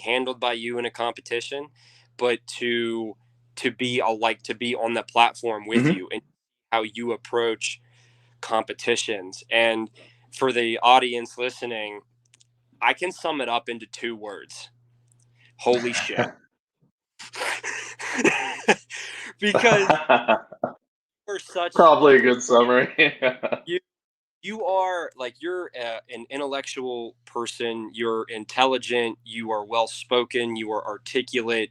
handled by you in a competition, but to be to be on the platform with you and how you approach competitions. And for the audience listening, I can sum it up into 2 words: holy shit. Because you're such Probably a good summary. you you are you're an intellectual person. You're intelligent, you are well spoken, you are articulate.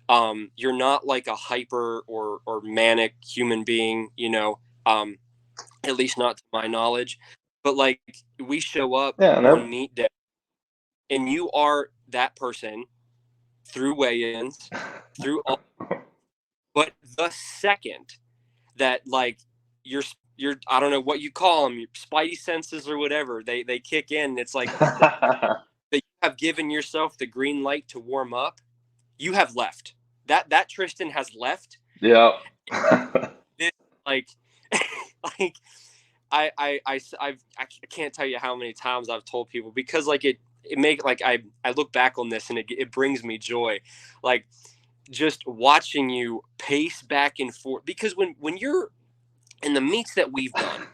You're not like a hyper or manic human being, at least not to my knowledge. But like, we show up Yeah, on no. meet day and you are that person through weigh-ins, through all. But the second that your I don't know what you call them, your spidey senses or whatever, they kick in. It's like that you have given yourself the green light to warm up. You have left. That Tristan has left. Yeah. This, like like I can't tell you how many times I've told people, because like it make like I look back on this and it brings me joy, like just watching you pace back and forth. Because when you're in the meets that we've done,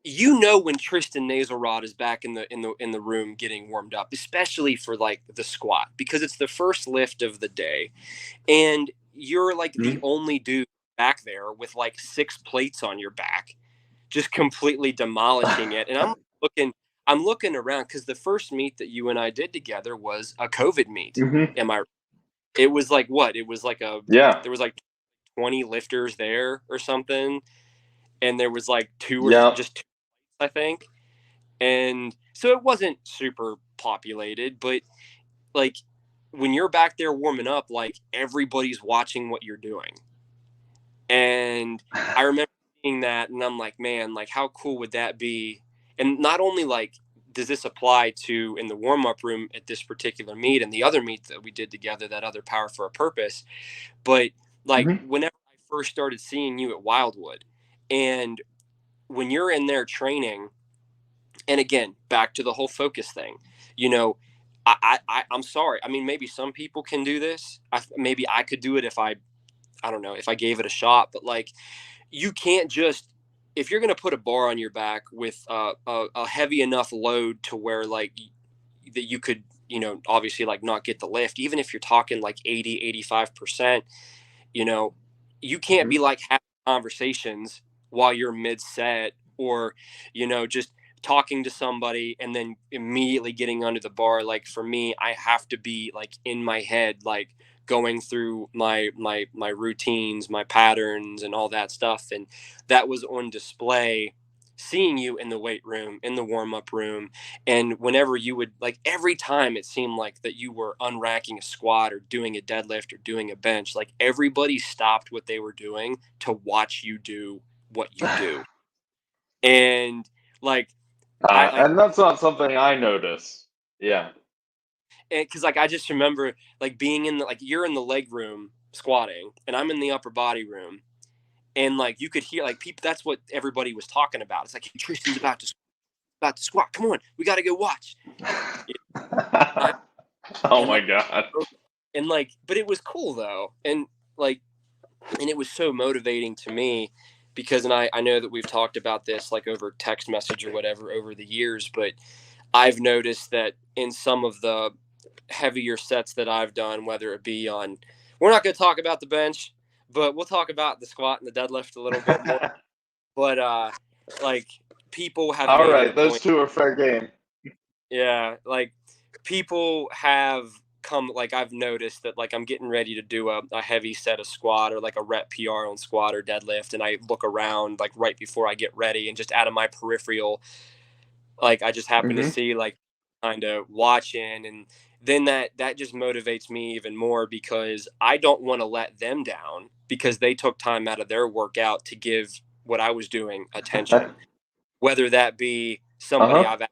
when Tristan Naselrod is back in the room getting warmed up, especially for like the squat, because it's the first lift of the day, and you're like the only dude back there with like 6 plates on your back, just completely demolishing it. And I'm looking around, because the first meet that you and I did together was a COVID meet. Am I? It was like what? It was like Yeah. there was like 20 lifters there or something, and there was like Yeah. just two, I think. And so it wasn't super populated, but like when you're back there warming up, like everybody's watching what you're doing. And I remember seeing that and I'm like, man, like how cool would that be? And not only like does this apply to in the warm-up room at this particular meet and the other meet that we did together, that other Power for a Purpose, but like whenever I first started seeing you at Wildwood, and when you're in there training, and again, back to the whole focus thing, you know, I'm sorry. I mean, maybe some people can do this. Maybe I could do it if I don't know, if I gave it a shot, but like, you can't just, if you're going to put a bar on your back with a heavy enough load to where like that you could, obviously like not get the lift, even if you're talking like 80, 85%, you know, you can't be like having conversations while you're mid set, or, just talking to somebody and then immediately getting under the bar. Like for me, I have to be like in my head, like going through my routines, my patterns and all that stuff. And that was on display seeing you in the weight room, in the warm-up room. And whenever you would, like, every time it seemed like that you were unracking a squat or doing a deadlift or doing a bench, like everybody stopped what they were doing to watch you do what you do. And like I like And that's not something I notice. Yeah. because like I just remember like being in the, like, you're in the leg room squatting and I'm in the upper body room, and like you could hear like people, that's what everybody was talking about. It's like, hey, Tristan's about to squat, come on, we got to go watch. I, Oh and my like God. and like, but it was cool though, and like, and it was so motivating to me, because, and I know that we've talked about this like over text message or whatever over the years, but I've noticed that in some of the heavier sets that I've done, whether it be on, we're not going to talk about the bench, but we'll talk about the squat and the deadlift a little bit more. But like, people have All made it right, a those point. two are fair game. Yeah, like people have come, like I've noticed that like I'm getting ready to do a heavy set of squat or like a rep PR on squat or deadlift, and I look around like right before I get ready, and just out of my peripheral, like I just happen to see like kind of watching, and then that just motivates me even more, because I don't want to let them down, because they took time out of their workout to give what I was doing attention, whether that be somebody Uh-huh. I've asked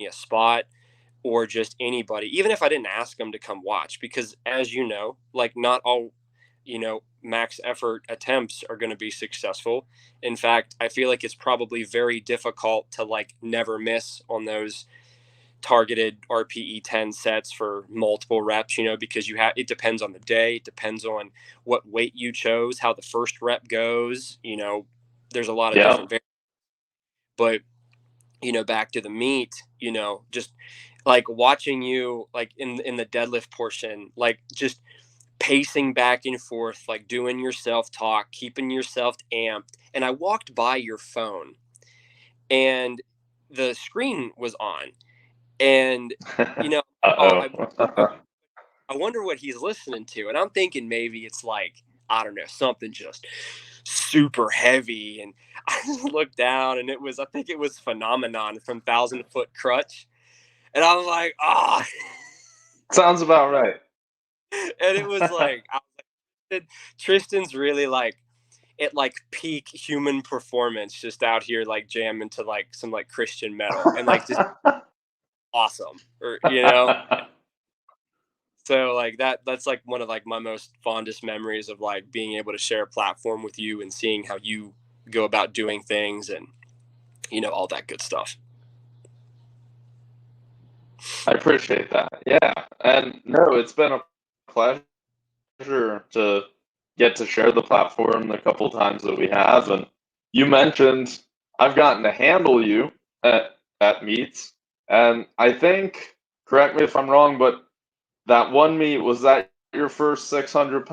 me a spot, or just anybody, even if I didn't ask them to come watch, because as you know, like not all, max effort attempts are going to be successful. In fact, I feel like it's probably very difficult to like never miss on those targeted RPE 10 sets for multiple reps, because it depends on the day, it depends on what weight you chose, how the first rep goes, there's a lot of Yeah. different but back to the meat, just like watching you like in the deadlift portion, like just pacing back and forth, like doing your self talk, keeping yourself amped. And I walked by your phone and the screen was on, and oh, Uh-oh. I wonder what he's listening to. And I'm thinking maybe it's like, I don't know, something just super heavy. And I just looked down and I think it was Phenomenon from 1,000 Foot Crutch. And I was like, ah. Sounds about right. And it was like, Tristan's really like, at like peak human performance, just out here like jamming to like some like Christian metal and like just awesome. So like that's like one of like my most fondest memories of like being able to share a platform with you and seeing how you go about doing things and all that good stuff. I appreciate that. Yeah. And no, it's been a pleasure to get to share the platform the couple times that we have. And you mentioned I've gotten to handle you at meets. And I think, correct me if I'm wrong, but that one meet, was that your first 600